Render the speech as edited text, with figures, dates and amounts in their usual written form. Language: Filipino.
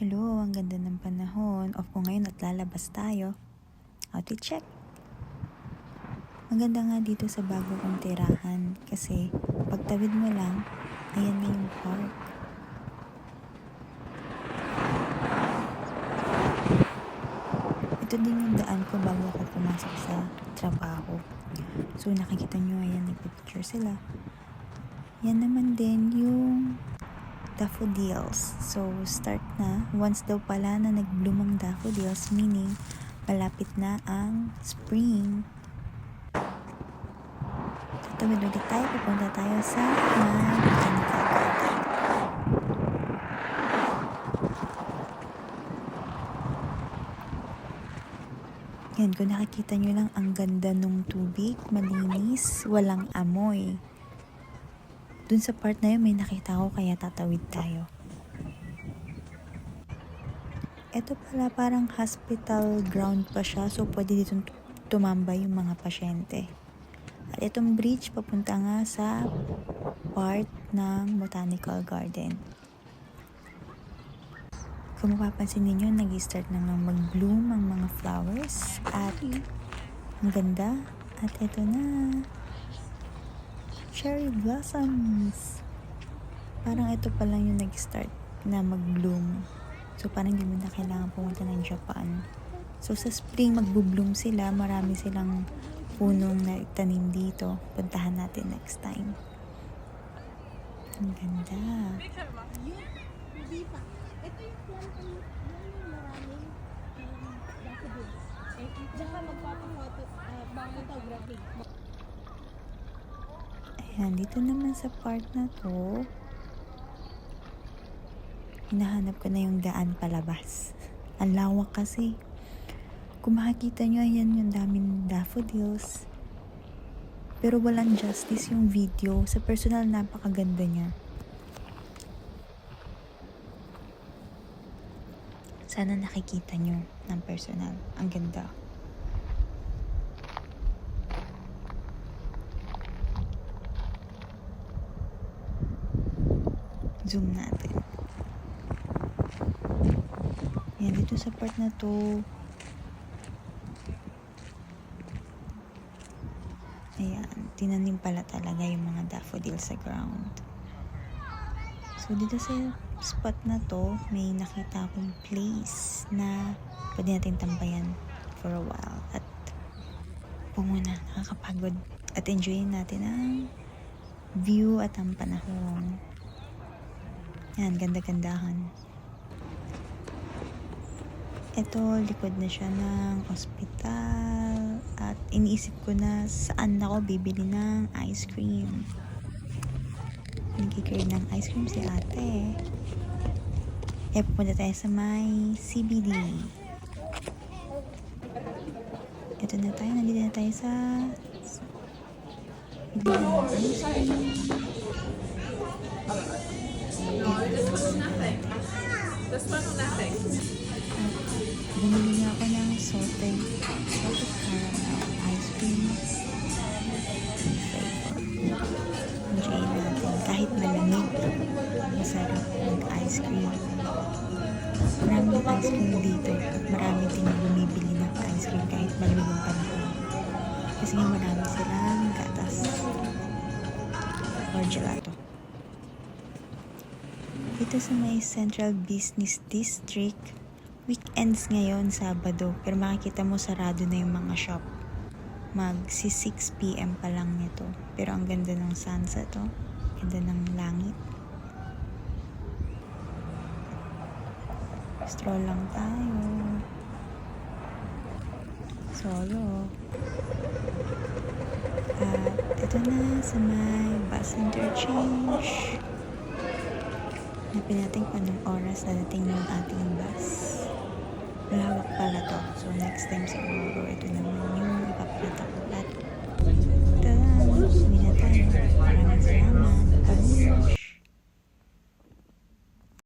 Hello, ang ganda ng panahon. Off ko ngayon at lalabas tayo. Outfit check. Maganda nga dito sa bago kong tirahan kasi pagtawid mo lang, ayan na yung park. Ito din yung daan ko bago ako pumasok sa trabaho. So nakikita nyo, ayan, nagpipicture sila. Yan naman din yung daffodils. So, start na. Once daw pala na nagbloom ang daffodils, meaning malapit na ang spring. So, tawid ulit tayo. Pupunta tayo sa botanical garden. Yan, kung nakikita nyo lang, ang ganda nung tubig, malinis, walang amoy. Dun sa part na yun, may nakita ko kaya tatawid tayo. Ito pala parang hospital ground pa siya, so pwede dito tumambay yung mga pasyente. At itong bridge papunta nga sa part ng botanical garden. Kung mapapansin ninyo, nag-start na nga mag-bloom ang mga flowers at ang ganda. At ito na, cherry blossoms. Parang ito pa lang yung nag-start na mag-bloom. So parang hindi mo na kailangan pumunta ng Japan. So sa spring magbo-bloom sila. Marami silang punong na itanim dito. Puntahan natin next time. Ang ganda. Ito yung plan ko yung maraming daffodils. Tsaka magpapaphoto-photography. Ayan, dito naman sa part na to, hinahanap ko na yung daan palabas. Ang lawak kasi. Kung makikita nyo, ayan yung daming daffodils. Pero walang justice yung video. Sa personal, napakaganda niya. Sana nakikita nyo ng personal. Ang ganda. Zoom natin. Yan, dito sa part na to, ayan, tinanim pala talaga yung mga daffodils sa ground. So, dito sa spot na to, may nakita akong place na pwede natin tambayan for a while. At muna, nakakapagod. At enjoyin natin ang view at ang panahon. Yan, ganda-gandahan. Ito, likod na siya ng ospital. At iniisip ko na saan ako bibili ng ice cream. Nagkikrave ng ice cream si ate. Kaya pupunta tayo sa may CBD. Ito na tayo, nandito na tayo sa bibili ng ice cream. Bumili niya ako ng salted caramel ice cream flavor. Enjoy natin. Kahit malamig, masarap ng ice cream. Maraming ice cream dito at marami din bumibili ng ice cream kahit malamig ang panahon. Kasi nga marami silang gatas or gelato. Dito sa may Central Business District, weekends ngayon, Sabado, pero makikita mo sarado na yung mga shop. Mag 6 PM pa lang nito. Pero ang ganda ng sunset, oh. Ganda ng langit. Stroll lang tayo. Solo. At ito na sa may bus interchange. Hanapin natin kung anong oras dadating yung ating bus. Malawak pala to. So, next time siguro, ito naman yung ipapalata ko. At, tada! Sabi na tayo. Maraming salamat. Pag